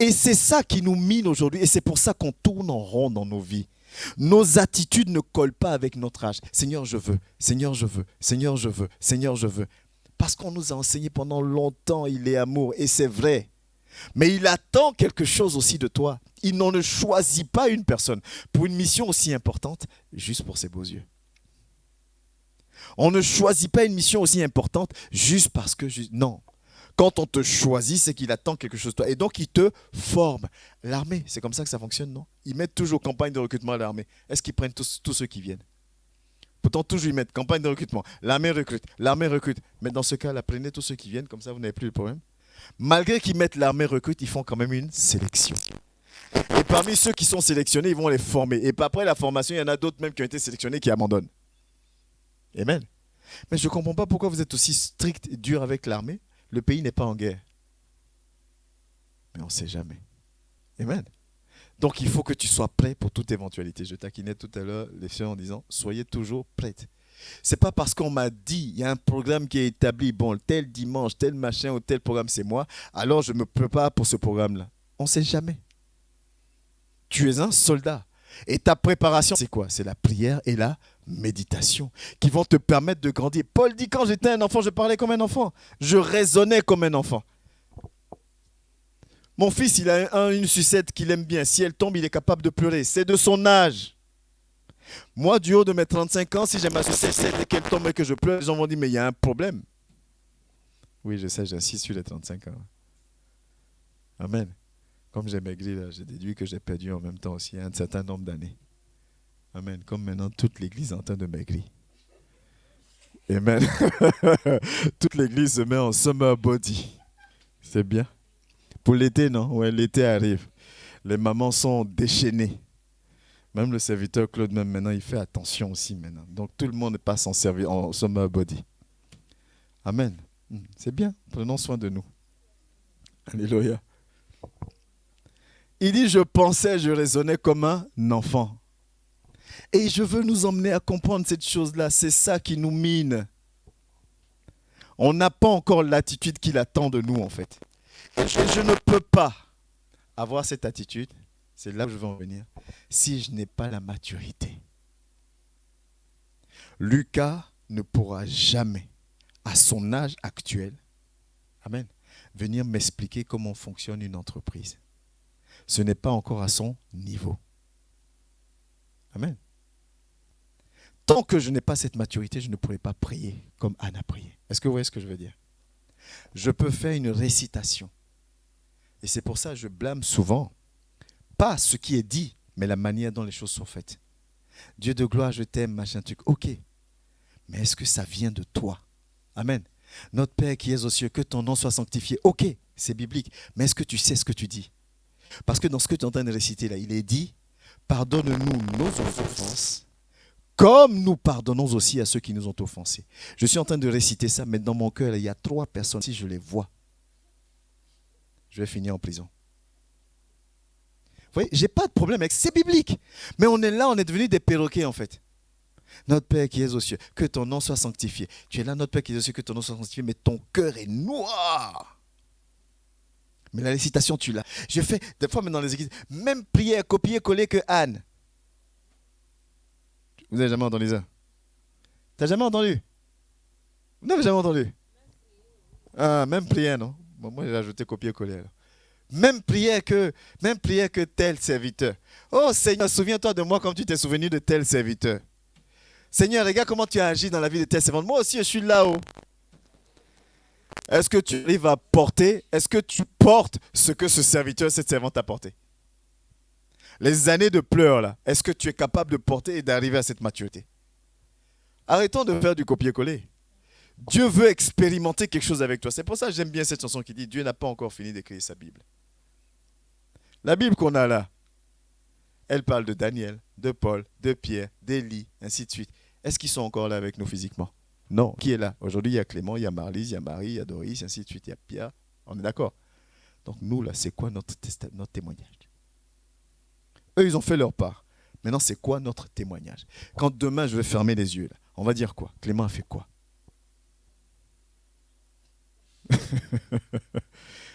Et c'est ça qui nous mine aujourd'hui. Et c'est pour ça qu'on tourne en rond dans nos vies. Nos attitudes ne collent pas avec notre âge. Seigneur, je veux. Seigneur, je veux. Seigneur, je veux. Seigneur, je veux. Parce qu'on nous a enseigné pendant longtemps, il est amour. Et c'est vrai. Mais il attend quelque chose aussi de toi. Il n'en ne choisit pas une personne pour une mission aussi importante, juste pour ses beaux yeux. On ne choisit pas une mission aussi importante juste parce que... Non. Quand on te choisit, c'est qu'il attend quelque chose de toi. Et donc, il te forme. L'armée, c'est comme ça que ça fonctionne, non? Ils mettent toujours campagne de recrutement à l'armée. Est-ce qu'ils prennent tous ceux qui viennent? Pourtant, toujours ils mettent campagne de recrutement. L'armée recrute. Mais dans ce cas-là, prenez tous ceux qui viennent, comme ça, vous n'avez plus de problème. Malgré qu'ils mettent l'armée recrute, ils font quand même une sélection. Et parmi ceux qui sont sélectionnés, ils vont les former. Et après la formation, il y en a d'autres même qui ont été sélectionnés qui abandonnent. Amen. Mais je ne comprends pas pourquoi vous êtes aussi strict et dur avec l'armée. Le pays n'est pas en guerre. Mais on ne sait jamais. Amen. Donc il faut que tu sois prêt pour toute éventualité. Je taquinais tout à l'heure les filles en disant, soyez toujours prêtes. Ce n'est pas parce qu'on m'a dit, il y a un programme qui est établi, bon, tel dimanche, tel machin ou tel programme, c'est moi, alors je me prépare pour ce programme-là. On ne sait jamais. Tu es un soldat. Et ta préparation, c'est quoi? C'est la prière et la méditation qui vont te permettre de grandir. Paul dit, quand j'étais un enfant, je parlais comme un enfant. Je raisonnais comme un enfant. Mon fils, il a une sucette qu'il aime bien. Si elle tombe, il est capable de pleurer. C'est de son âge. Moi, du haut de mes 35 ans, si j'ai ma sucette et qu'elle tombe et que je pleure, les gens vont dire, mais il y a un problème. Oui, je sais, j'insiste sur les 35 ans. Amen. Comme j'ai maigri, là, j'ai déduit que j'ai perdu en même temps aussi un certain nombre d'années. Amen. Comme maintenant, toute l'église est en train de maigrir. Amen. Toute l'église se met en summer body. C'est bien. Pour l'été, non? Ouais, l'été arrive. Les mamans sont déchaînées. Même le serviteur Claude, même maintenant, il fait attention aussi maintenant. Donc, tout le monde passe en summer body. Amen. C'est bien. Prenons soin de nous. Alléluia. Il dit, je pensais, je raisonnais comme un enfant. Et je veux nous emmener à comprendre cette chose-là. C'est ça qui nous mine. On n'a pas encore l'attitude qu'il attend de nous, en fait. Et je ne peux pas avoir cette attitude, c'est là où je veux en venir, si je n'ai pas la maturité. Lucas ne pourra jamais, à son âge actuel, amen, venir m'expliquer comment fonctionne une entreprise. Ce n'est pas encore à son niveau. Amen. Tant que je n'ai pas cette maturité, je ne pourrai pas prier comme Anne a prié. Est-ce que vous voyez ce que je veux dire? Je peux faire une récitation. Et c'est pour ça que je blâme souvent, pas ce qui est dit, mais la manière dont les choses sont faites. Dieu de gloire, je t'aime, machin truc. Ok, mais est-ce que ça vient de toi? Amen. Notre Père qui es aux cieux, que ton nom soit sanctifié. Ok, c'est biblique, mais est-ce que tu sais ce que tu dis? Parce que dans ce que tu es en train de réciter là, il est dit, pardonne-nous nos offenses, comme nous pardonnons aussi à ceux qui nous ont offensés. Je suis en train de réciter ça, mais dans mon cœur, il y a 3 personnes, si je les vois, je vais finir en prison. Vous voyez, je n'ai pas de problème avec ça, c'est biblique. Mais on est là, on est devenus des perroquets en fait. Notre Père qui es aux cieux, que ton nom soit sanctifié. Tu es là, notre Père qui es aux cieux, que ton nom soit sanctifié, mais ton cœur est noir. Mais la récitation, tu l'as. Je fais, des fois, même dans les églises, même prière, copier-coller que Anne. Vous n'avez jamais entendu ça? Tu n'as jamais entendu? Vous n'avez jamais entendu? Ah, même prière, non? Bon, moi, j'ai ajouté copier-coller. Même prière que tel serviteur. Oh Seigneur, souviens-toi de moi comme tu t'es souvenu de tel serviteur. Seigneur, regarde comment tu as agi dans la vie de tel servant. Moi aussi, je suis là-haut. Est-ce que tu arrives à porter, est-ce que tu portes ce que ce serviteur, cette servante a porté? Les années de pleurs, là, est-ce que tu es capable de porter et d'arriver à cette maturité? Arrêtons de faire du copier-coller. Dieu veut expérimenter quelque chose avec toi. C'est pour ça que j'aime bien cette chanson qui dit « Dieu n'a pas encore fini d'écrire sa Bible ». La Bible qu'on a là, elle parle de Daniel, de Paul, de Pierre, d'Élie, ainsi de suite. Est-ce qu'ils sont encore là avec nous physiquement? Non. Qui est là? Aujourd'hui, il y a Clément, il y a Marlise, il y a Marie, il y a Doris, ainsi de suite. Il y a Pierre. On est d'accord? Donc nous, là, c'est quoi notre témoignage? Eux, ils ont fait leur part. Maintenant, c'est quoi notre témoignage? Quand demain, je vais fermer les yeux, là, on va dire quoi? Clément a fait quoi?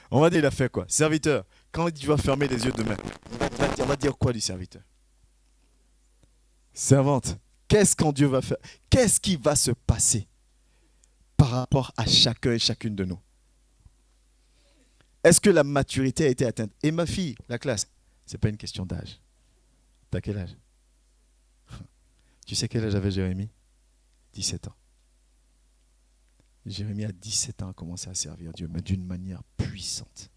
On va dire, il a fait quoi? Serviteur, quand tu vas fermer les yeux demain, on va dire quoi du serviteur? Servante, qu'est-ce qu'en Dieu va faire? Qu'est-ce qui va se passer par rapport à chacun et chacune de nous? Est-ce que la maturité a été atteinte? Et ma fille, la classe, ce n'est pas une question d'âge. T'as quel âge? Tu sais quel âge avait Jérémie? 17 ans. Jérémie, à 17 ans, a commencé à servir Dieu, mais d'une manière puissante.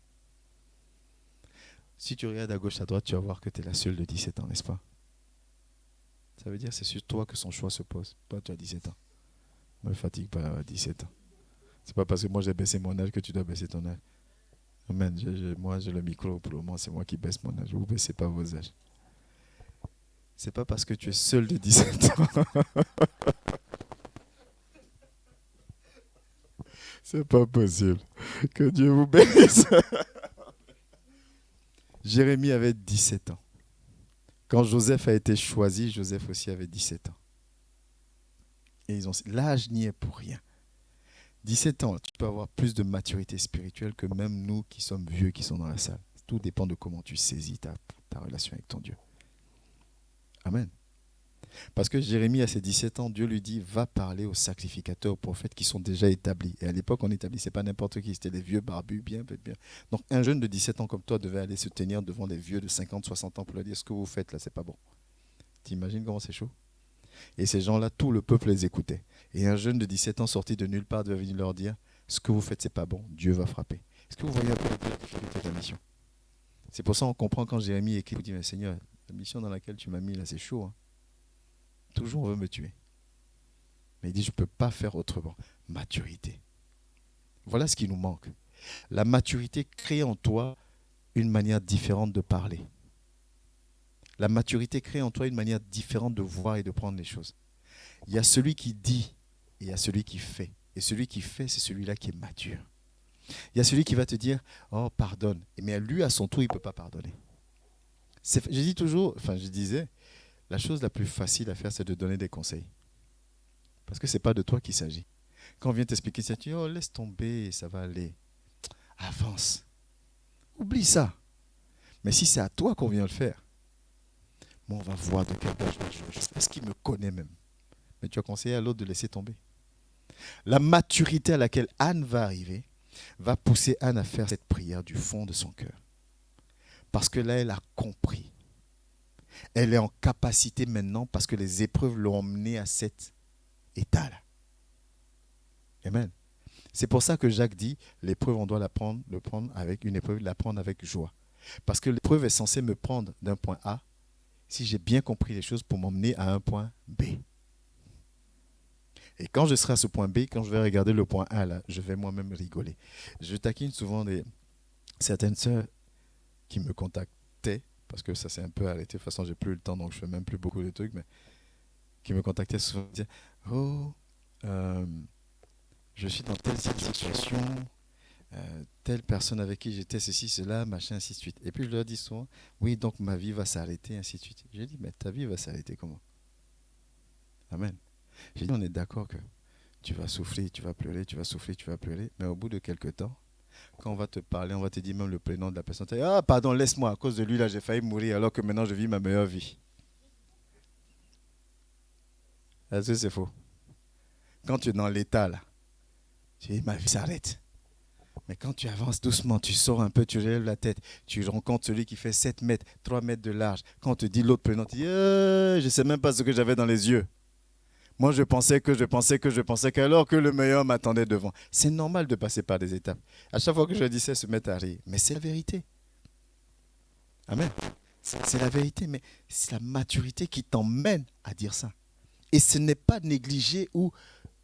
Si tu regardes à gauche, à droite, tu vas voir que tu es la seule de 17 ans, n'est-ce pas? Ça veut dire que c'est sur toi que son choix se pose. Toi, tu as 17 ans. Ne me fatigue pas à 17 ans. C'est pas parce que moi j'ai baissé mon âge que tu dois baisser ton âge. Amen. Moi, j'ai le micro pour le moment, c'est moi qui baisse mon âge. Vous ne baissez pas vos âges. C'est pas parce que tu es seul de 17 ans. C'est pas possible. Que Dieu vous bénisse. Jérémie avait 17 ans. Quand Joseph a été choisi, Joseph aussi avait 17 ans. Et l'âge n'y est pour rien. 17 ans, tu peux avoir plus de maturité spirituelle que même nous qui sommes vieux, qui sont dans la salle. Tout dépend de comment tu saisis ta relation avec ton Dieu. Amen. Parce que Jérémie, à ses 17 ans, Dieu lui dit, va parler aux sacrificateurs, aux prophètes qui sont déjà établis. Et à l'époque, on établissait pas n'importe qui, c'était les vieux barbus, bien. Donc un jeune de 17 ans comme toi devait aller se tenir devant des vieux de 50, 60 ans pour leur dire, ce que vous faites là, c'est pas bon. T'imagines comment c'est chaud? Et ces gens-là, tout le peuple les écoutait. Et un jeune de 17 ans sorti de nulle part devait venir leur dire, ce que vous faites, c'est pas bon, Dieu va frapper. Est-ce que vous voyez un peu la difficulté de la mission? C'est pour ça qu'on comprend quand Jérémie écrit, il dit, mais Seigneur, la mission dans laquelle tu m'as mis là, c'est chaud. Hein. Toujours on veut me tuer. Mais il dit, je ne peux pas faire autrement. Maturité. Voilà ce qui nous manque. La maturité crée en toi une manière différente de parler. La maturité crée en toi une manière différente de voir et de prendre les choses. Il y a celui qui dit et il y a celui qui fait. Et celui qui fait, c'est celui-là qui est mature. Il y a celui qui va te dire, oh, pardonne. Mais lui, à son tour, il ne peut pas pardonner. Je dis toujours, je disais, la chose la plus facile à faire, c'est de donner des conseils. Parce que ce n'est pas de toi qu'il s'agit. Quand on vient t'expliquer ça, tu dis, oh, laisse tomber, ça va aller. Avance. Oublie ça. Mais si c'est à toi qu'on vient le faire, bon, on va voir de quel âge je. Est-ce qu'il me connaît même? Mais tu as conseillé à l'autre de laisser tomber. La maturité à laquelle Anne va arriver va pousser Anne à faire cette prière du fond de son cœur. Parce que là, elle a compris. Elle est en capacité maintenant parce que les épreuves l'ont emmenée à cet état-là. Amen. C'est pour ça que Jacques dit, l'épreuve, on doit le prendre avec une épreuve, la prendre avec joie. Parce que l'épreuve est censée me prendre d'un point A, si j'ai bien compris les choses, pour m'emmener à un point B. Et quand je serai à ce point B, quand je vais regarder le point A, là, je vais moi-même rigoler. Je taquine souvent certaines sœurs qui me contactaient, parce que ça s'est un peu arrêté, de toute façon, j'ai plus le temps, donc je fais même plus beaucoup de trucs, mais qui me contactaient souvent, dire « Oh, je suis dans telle situation, telle personne avec qui j'étais, ceci, cela, machin, ainsi de suite. » Et puis je leur dis souvent « Oui, donc ma vie va s'arrêter, ainsi de suite. » J'ai dit « Mais ta vie va s'arrêter comment ?» Amen. J'ai dit, on est d'accord que tu vas souffrir, tu vas pleurer, tu vas souffrir, tu vas pleurer, mais au bout de quelques temps, quand on va te parler, on va te dire même le prénom de la personne. Tu dis, ah, pardon, laisse-moi, à cause de lui, là, j'ai failli mourir, alors que maintenant, je vis ma meilleure vie. Est-ce que c'est faux? Quand tu es dans l'état, là, tu dis, ma vie s'arrête. Mais quand tu avances doucement, tu sors un peu, tu relèves la tête, tu rencontres celui qui fait 7 mètres, 3 mètres de large. Quand on te dit l'autre prénom, tu dis, je ne sais même pas ce que j'avais dans les yeux. Moi, je pensais qu'alors que le meilleur m'attendait devant. C'est normal de passer par des étapes. À chaque fois que je dis ça, se mettent à rire. Mais c'est la vérité. Amen. C'est la vérité, mais c'est la maturité qui t'emmène à dire ça. Et ce n'est pas négliger ou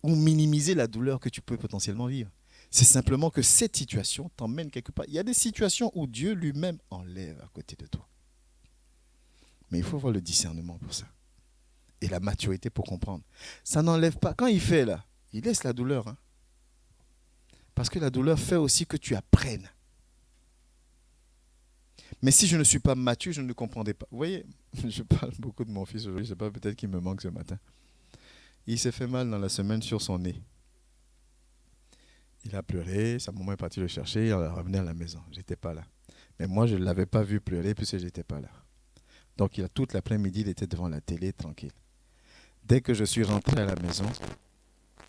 minimiser la douleur que tu peux potentiellement vivre. C'est simplement que cette situation t'emmène quelque part. Il y a des situations où Dieu lui-même enlève à côté de toi. Mais il faut avoir le discernement pour ça. Et la maturité pour comprendre. Ça n'enlève pas. Quand il fait là, il laisse la douleur. Hein. Parce que la douleur fait aussi que tu apprennes. Mais si je ne suis pas mature, je ne comprendrai pas. Vous voyez, je parle beaucoup de mon fils aujourd'hui. Je ne sais pas, peut-être qu'il me manque ce matin. Il s'est fait mal dans la semaine sur son nez. Il a pleuré, sa maman est partie le chercher, il est revenu à la maison. Je n'étais pas là. Mais moi, je ne l'avais pas vu pleurer puisque je n'étais pas là. Donc, toute l'après-midi, il était devant la télé, tranquille. Dès que je suis rentré à la maison,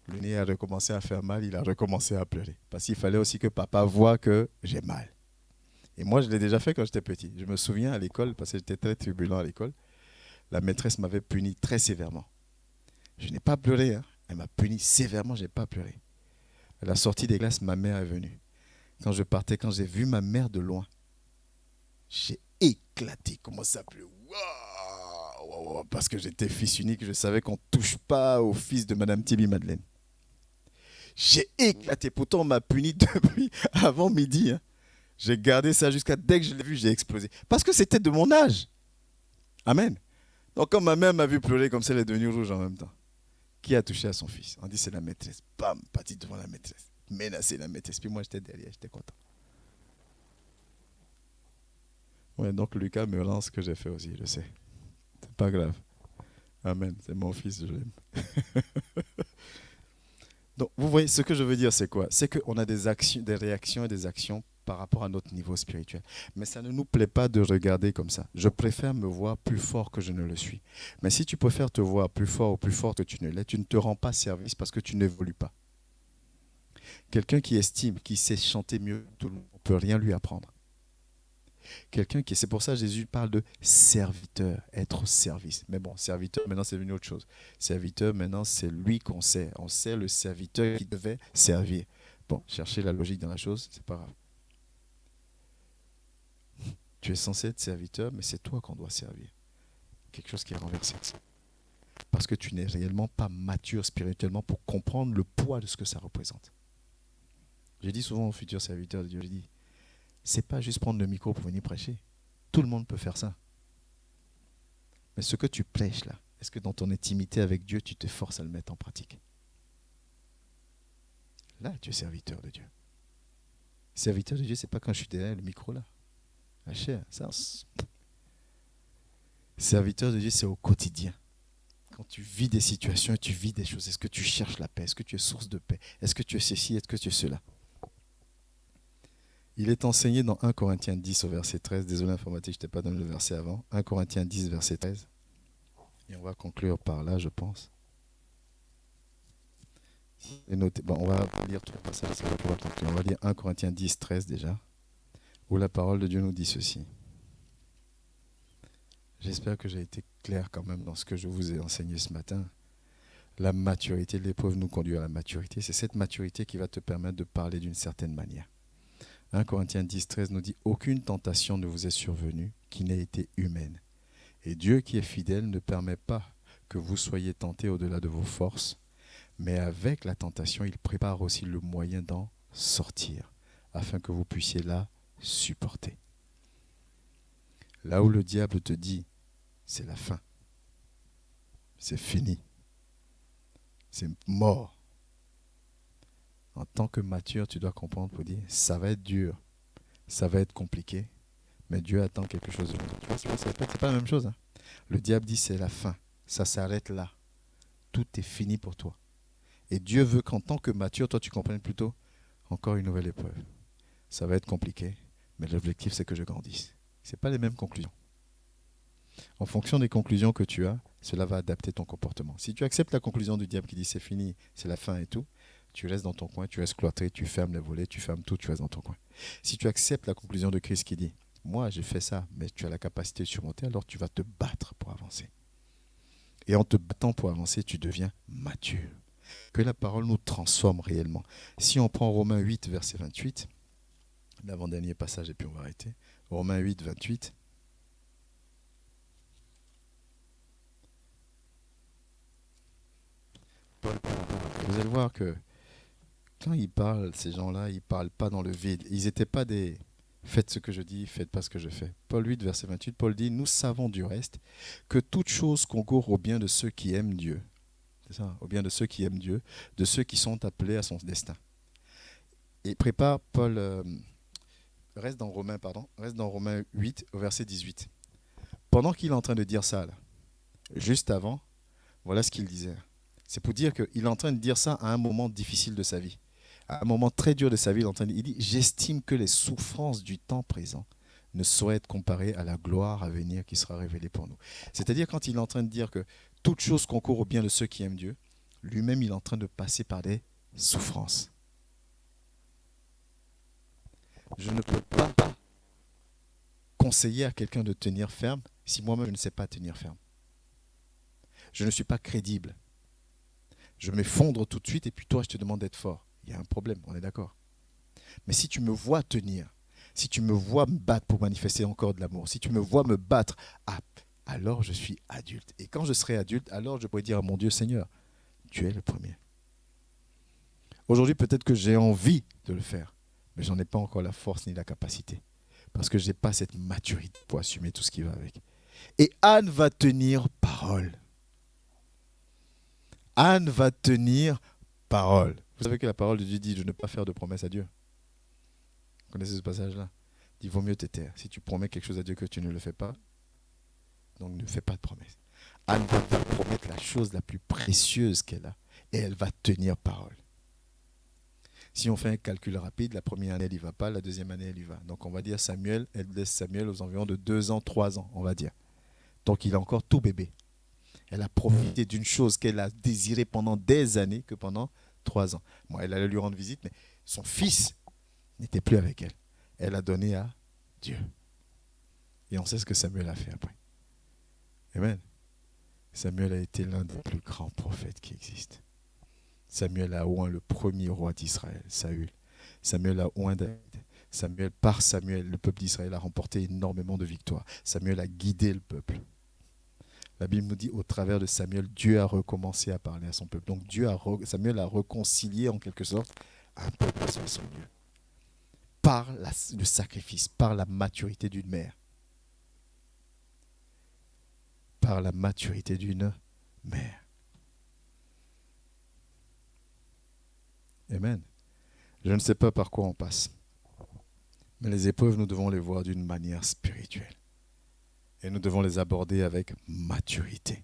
le nez a recommencé à faire mal, il a recommencé à pleurer. Parce qu'il fallait aussi que papa voie que j'ai mal. Et moi, je l'ai déjà fait quand j'étais petit. Je me souviens à l'école, parce que j'étais très turbulent à l'école, la maîtresse m'avait puni très sévèrement. Je n'ai pas pleuré, hein. Elle m'a puni sévèrement, je n'ai pas pleuré. À la sortie des classes, ma mère est venue. Quand je partais, quand j'ai vu ma mère de loin, j'ai éclaté, commencé à pleurer. Wow, parce que j'étais fils unique, je savais qu'on ne touche pas au fils de Madame Tibi Madeleine. J'ai éclaté. Pourtant, on m'a puni depuis avant midi. Hein. J'ai gardé ça jusqu'à dès que je l'ai vu, j'ai explosé. Parce que c'était de mon âge. Amen. Donc, quand ma mère m'a vu pleurer comme ça, elle est devenue rouge en même temps. Qui a touché à son fils? On dit c'est la maîtresse. Bam, parti devant la maîtresse. Menacé la maîtresse. Puis moi, j'étais derrière, j'étais content. Ouais, donc Lucas me lance ce que j'ai fait aussi, je sais. C'est pas grave. Amen, c'est mon fils, je l'aime. Donc, vous voyez, ce que je veux dire, c'est quoi? C'est qu'on a des réactions et des actions par rapport à notre niveau spirituel. Mais ça ne nous plaît pas de regarder comme ça. Je préfère me voir plus fort que je ne le suis. Mais si tu préfères te voir plus fort ou plus forte que tu ne l'es, tu ne te rends pas service parce que tu n'évolues pas. Quelqu'un qui estime, qui sait chanter mieux que tout le monde, on ne peut rien lui apprendre. C'est pour ça que Jésus parle de serviteur, être au service. Mais bon, serviteur, maintenant c'est une autre chose. Serviteur, maintenant c'est lui qu'on sert. On sert le serviteur qui devait servir. Bon, chercher la logique dans la chose, c'est pas grave. Tu es censé être serviteur, mais c'est toi qu'on doit servir. Quelque chose qui est renversé. Parce que tu n'es réellement pas mature spirituellement pour comprendre le poids de ce que ça représente. Je dis souvent aux futurs serviteurs de Dieu, je dis, c'est pas juste prendre le micro pour venir prêcher. Tout le monde peut faire ça. Mais ce que tu prêches là, est-ce que dans ton intimité avec Dieu, tu te forces à le mettre en pratique? Là, tu es serviteur de Dieu. Serviteur de Dieu, c'est pas quand je suis derrière le micro là. La chair, ça. Serviteur de Dieu, c'est au quotidien. Quand tu vis des situations et tu vis des choses, est-ce que tu cherches la paix? Est-ce que tu es source de paix? Est-ce que tu es ceci? Est-ce que tu es cela? Il est enseigné dans 1 Corinthiens 10 au verset 13. Désolé, informatique, je ne t'ai pas donné le verset avant. 1 Corinthiens 10, verset 13. Et on va conclure par là, je pense. Et bon, on va lire tout le passage, ça va pouvoir conclure. On va lire 1 Corinthiens 10, 13 déjà, où la parole de Dieu nous dit ceci. J'espère que j'ai été clair quand même dans ce que je vous ai enseigné ce matin. La maturité, l'épreuve nous conduit à la maturité. C'est cette maturité qui va te permettre de parler d'une certaine manière. 1 Corinthiens 10, 13 nous dit « Aucune tentation ne vous est survenue qui n'ait été humaine. Et Dieu qui est fidèle ne permet pas que vous soyez tentés au-delà de vos forces, mais avec la tentation, il prépare aussi le moyen d'en sortir, afin que vous puissiez la supporter. » Là où le diable te dit « c'est la fin, c'est fini, c'est mort », en tant que mature, tu dois comprendre pour dire, ça va être dur, ça va être compliqué, mais Dieu attend quelque chose de nous. Tu vois, c'est pas la même chose. Hein. Le diable dit, c'est la fin, ça s'arrête là. Tout est fini pour toi. Et Dieu veut qu'en tant que mature, toi, tu comprennes plutôt, encore une nouvelle épreuve. Ça va être compliqué, mais l'objectif, c'est que je grandisse. Ce n'est pas les mêmes conclusions. En fonction des conclusions que tu as, cela va adapter ton comportement. Si tu acceptes la conclusion du diable qui dit, c'est fini, c'est la fin et tout, tu restes dans ton coin, tu restes cloîtré, tu fermes les volets, tu fermes tout, tu restes dans ton coin. Si tu acceptes la conclusion de Christ qui dit, moi j'ai fait ça, mais tu as la capacité de surmonter, alors tu vas te battre pour avancer. Et en te battant pour avancer, tu deviens mature. Que la parole nous transforme réellement. Si on prend Romains 8, verset 28, l'avant-dernier passage et puis on va arrêter. Romains 8, 28. Vous allez voir que quand ils parlent, ces gens-là, ils ne parlent pas dans le vide. Ils n'étaient pas des « faites ce que je dis, faites pas ce que je fais ». Paul 8, verset 28, Paul dit « Nous savons du reste que toute chose concourt au bien de ceux qui aiment Dieu. » C'est ça, au bien de ceux qui aiment Dieu, de ceux qui sont appelés à son destin. Et prépare, Paul, reste dans Romains 8, au verset 18. Pendant qu'il est en train de dire ça, là, juste avant, voilà ce qu'il disait. C'est pour dire qu'il est en train de dire ça à un moment difficile de sa vie. À un moment très dur de sa vie, il dit « J'estime que les souffrances du temps présent ne sauraient être comparées à la gloire à venir qui sera révélée pour nous. » C'est-à-dire quand il est en train de dire que toute chose concourt au bien de ceux qui aiment Dieu, lui-même il est en train de passer par des souffrances. Je ne peux pas conseiller à quelqu'un de tenir ferme si moi-même je ne sais pas tenir ferme. Je ne suis pas crédible. Je m'effondre tout de suite et puis toi je te demande d'être fort. Il y a un problème, on est d'accord. Mais si tu me vois tenir, si tu me vois me battre pour manifester encore de l'amour, si tu me vois me battre, alors je suis adulte. Et quand je serai adulte, alors je pourrai dire à mon Dieu, Seigneur, tu es le premier. Aujourd'hui, peut-être que j'ai envie de le faire, mais je n'en ai pas encore la force ni la capacité. Parce que je n'ai pas cette maturité pour assumer tout ce qui va avec. Et Anne va tenir parole. Anne va tenir parole. Vous savez que la parole de Dieu dit de ne pas faire de promesses à Dieu. Vous connaissez ce passage-là? Il vaut mieux te taire. Si tu promets quelque chose à Dieu que tu ne le fais pas, donc ne fais pas de promesses. Anne va promettre la chose la plus précieuse qu'elle a et elle va tenir parole. Si on fait un calcul rapide, la première année, elle n'y va pas, la deuxième année, elle y va. Donc on va dire Samuel, elle laisse Samuel aux environs de 2 ans, 3 ans, on va dire. Donc il est encore tout bébé. Elle a profité d'une chose qu'elle a désirée pendant des années que pendant 3 ans. Bon, elle allait lui rendre visite, mais son fils n'était plus avec elle. Elle a donné à Dieu. Et on sait ce que Samuel a fait après. Amen. Samuel a été l'un des plus grands prophètes qui existent. Samuel a oint le premier roi d'Israël, Saül. Samuel a oint David. Par Samuel, le peuple d'Israël a remporté énormément de victoires. Samuel a guidé le peuple. La Bible nous dit, au travers de Samuel, Dieu a recommencé à parler à son peuple. Donc Samuel a réconcilié en quelque sorte un peuple avec son Dieu. Par le sacrifice, par la maturité d'une mère. Par la maturité d'une mère. Amen. Je ne sais pas par quoi on passe. Mais les épreuves, nous devons les voir d'une manière spirituelle. Et nous devons les aborder avec maturité.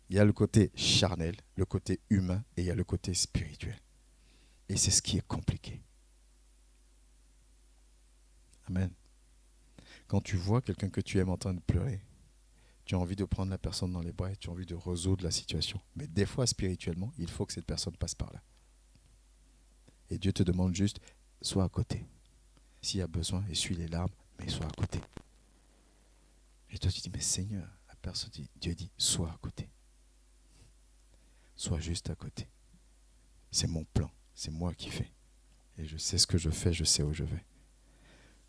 Il y a le côté charnel, le côté humain et il y a le côté spirituel. Et c'est ce qui est compliqué. Amen. Quand tu vois quelqu'un que tu aimes en train de pleurer, tu as envie de prendre la personne dans les bras et tu as envie de résoudre la situation. Mais des fois, spirituellement, il faut que cette personne passe par là. Et Dieu te demande juste, sois à côté. S'il y a besoin, essuie les larmes, mais sois à côté. Et toi, tu dis, mais Seigneur, la personne dit, Dieu dit, sois à côté. sois juste à côté. C'est mon plan, c'est moi qui fais. Et je sais ce que je fais, je sais où je vais.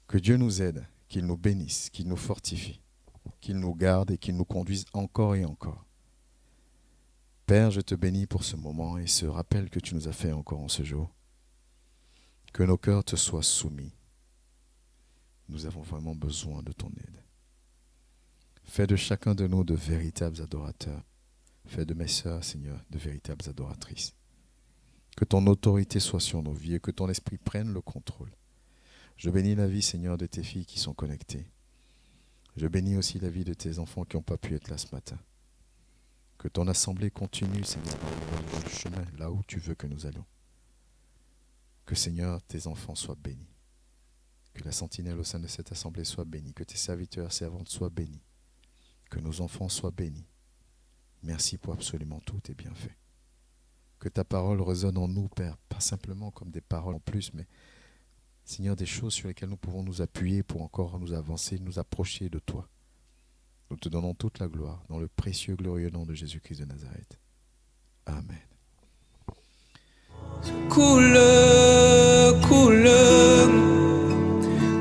Que Dieu nous aide, qu'il nous bénisse, qu'il nous fortifie, qu'il nous garde et qu'il nous conduise encore et encore. Père, je te bénis pour ce moment et ce rappel que tu nous as fait encore en ce jour. Que nos cœurs te soient soumis. Nous avons vraiment besoin de ton aide. Fais de chacun de nous de véritables adorateurs. Fais de mes sœurs, Seigneur, de véritables adoratrices. Que ton autorité soit sur nos vies et que ton esprit prenne le contrôle. Je bénis la vie, Seigneur, de tes filles qui sont connectées. Je bénis aussi la vie de tes enfants qui n'ont pas pu être là ce matin. Que ton assemblée continue, Seigneur, dans le chemin, là où tu veux que nous allions. Que, Seigneur, tes enfants soient bénis. Que la sentinelle au sein de cette assemblée soit bénie. Que tes serviteurs, servantes soient bénis. Que nos enfants soient bénis. Merci pour absolument tout tes bienfaits. Que ta parole résonne en nous, Père, pas simplement comme des paroles en plus, mais Seigneur, des choses sur lesquelles nous pouvons nous appuyer pour encore nous avancer, nous approcher de toi. Nous te donnons toute la gloire dans le précieux, glorieux nom de Jésus-Christ de Nazareth. Amen. Coule, coule,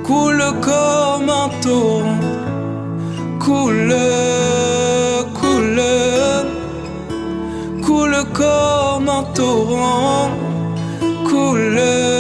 coule comme un torrent. Coule, coule, coule comme un torrent. Coule.